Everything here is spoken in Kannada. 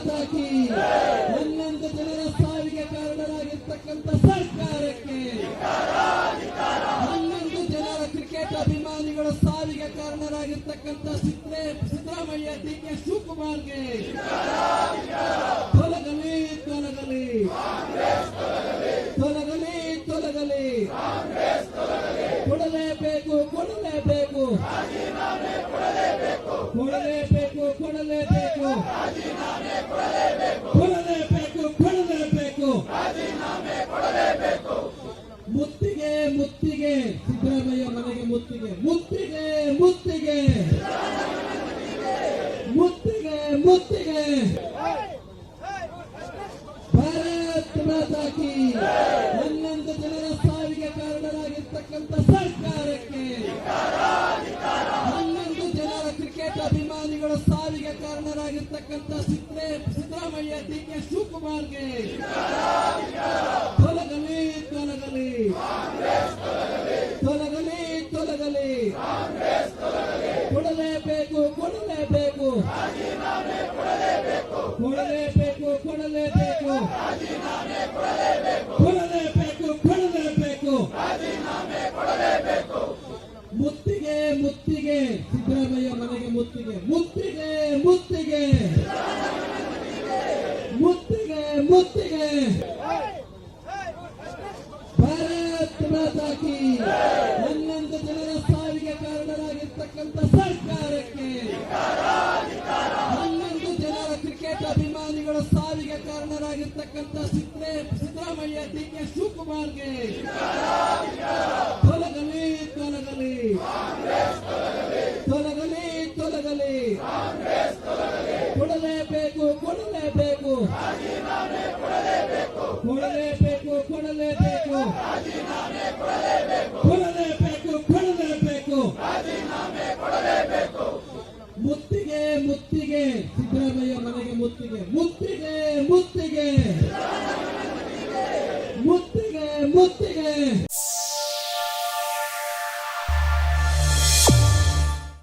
ಮಾತಾಕಿ 11 ಜನರ ಸಾವಿಗೆ ಕಾರಣರಾಗಿರ್ತಕ್ಕಂಥ ಸರ್ಕಾರಕ್ಕೆ 11 ಜನರ ಕ್ರಿಕೆಟ್ ಅಭಿಮಾನಿಗಳ ಸಾವಿಗೆ ಕಾರಣರಾಗಿರ್ತಕ್ಕಂಥ ಸಿದ್ದರಾಮಯ್ಯ ಡಿ.ಕೆ. ಶಿವಕುಮಾರ್ಗೆ ತೊಲಗಲಿ ತೊಲಗಲಿ ತೊಲಗಲಿ ತೊಲಗಲಿ ಕೊಡಲೇಬೇಕು ಕೊಡಲೇಬೇಕು ಕೊಡಲೇಬೇಕು ಕೊಡಲೇಬೇಕು ಕೊಡಲೇಬೇಕು ಕೊಡಲೇಬೇಕು ಮುತ್ತಿಗೆ ಮುತ್ತಿಗೆ ಸಿದ್ದರಾಮಯ್ಯ ಮನೆಗೆ ಮುತ್ತಿಗೆ ಮುತ್ತಿಗೆ ಮುತ್ತಿಗೆ ಮುತ್ತಿಗೆ ಮುತ್ತಿಗೆ ಭಾರತ್ ಮಾತಾಕಿ 11 ಜನರ ಸಾವಿಗೆ ಕಾರಣರಾಗಿರ್ತಕ್ಕಂಥ ಸರ್ಕಾರಕ್ಕೆ 11 ಜನರ ಕ್ರಿಕೆಟ್ ಅಭಿಮಾನಿಗಳ ಸಾವಿಗೆ ಕಾರಣರಾಗಿರ್ತಕ್ಕಂಥ ಸಿದ್ದರಾಮಯ್ಯ ಡಿ.ಕೆ. ಶಿವಕುಮಾರ್ಗೆ ತೊಲಗಲಿ ತೊಲಗಲಿ ತೊಲಗಲಿ ತೊಲಗಲಿ ಕೊಡಲೇಬೇಕು ಕೊಡಲೇಬೇಕು ಕೊಡಲೇಬೇಕು ಕೊಡಲೇಬೇಕು ಕೊಡಲೇಬೇಕು ಕೊಡಲೇಬೇಕು ಮುತ್ತಿಗೆ ಮುತ್ತಿಗೆ ಸಿದ್ದರಾಮಯ್ಯ ಮನೆಗೆ ಮುತ್ತಿಗೆ ಮುತ್ತಿಗೆ ಮುತ್ತಿಗೆ ಮುತ್ತಿಗೆ ಮುತ್ತಿಗೆ ಭಾರತ್ ಮಾತಾಕಿ 11 ಜನರ ಸಾವಿಗೆ ಕಾರಣರಾಗಿರ್ತಕ್ಕಂಥ ಸರ್ಕಾರಕ್ಕೆ 11 ಜನರ ಕ್ರಿಕೆಟ್ ಅಭಿಮಾನಿಗಳ ಸಾವಿಗೆ ಕಾರಣರಾಗಿರ್ತಕ್ಕಂಥ ಸಿದ್ದರಾಮಯ್ಯ ಡಿ.ಕೆ. ಶಿವಕುಮಾರ್ಗೆ ತೊಲಗಲಿ ತೊಲಗಲಿ ತೊಲಗಲಿ ತೊಲಗಲಿ ಕೊಡಲೇಬೇಕು ಕೊಡಲೇಬೇಕು ಕೊಡಲೇಬೇಕು ಕೊಡಲೇಬೇಕು ಕೊಡಲೇಬೇಕು ಕೊಡಲೇಬೇಕು ಮುತ್ತಿಗೆ ಮುತ್ತಿಗೆ ಸಿದ್ದರಾಮಯ್ಯ ಮನೆಗೆ ಮುತ್ತಿಗೆ ಮುತ್ತಿಗೆ ಮುತ್ತಿಗೆ ಮುತ್ತಿಗೆ ಮುತ್ತಿಗೆ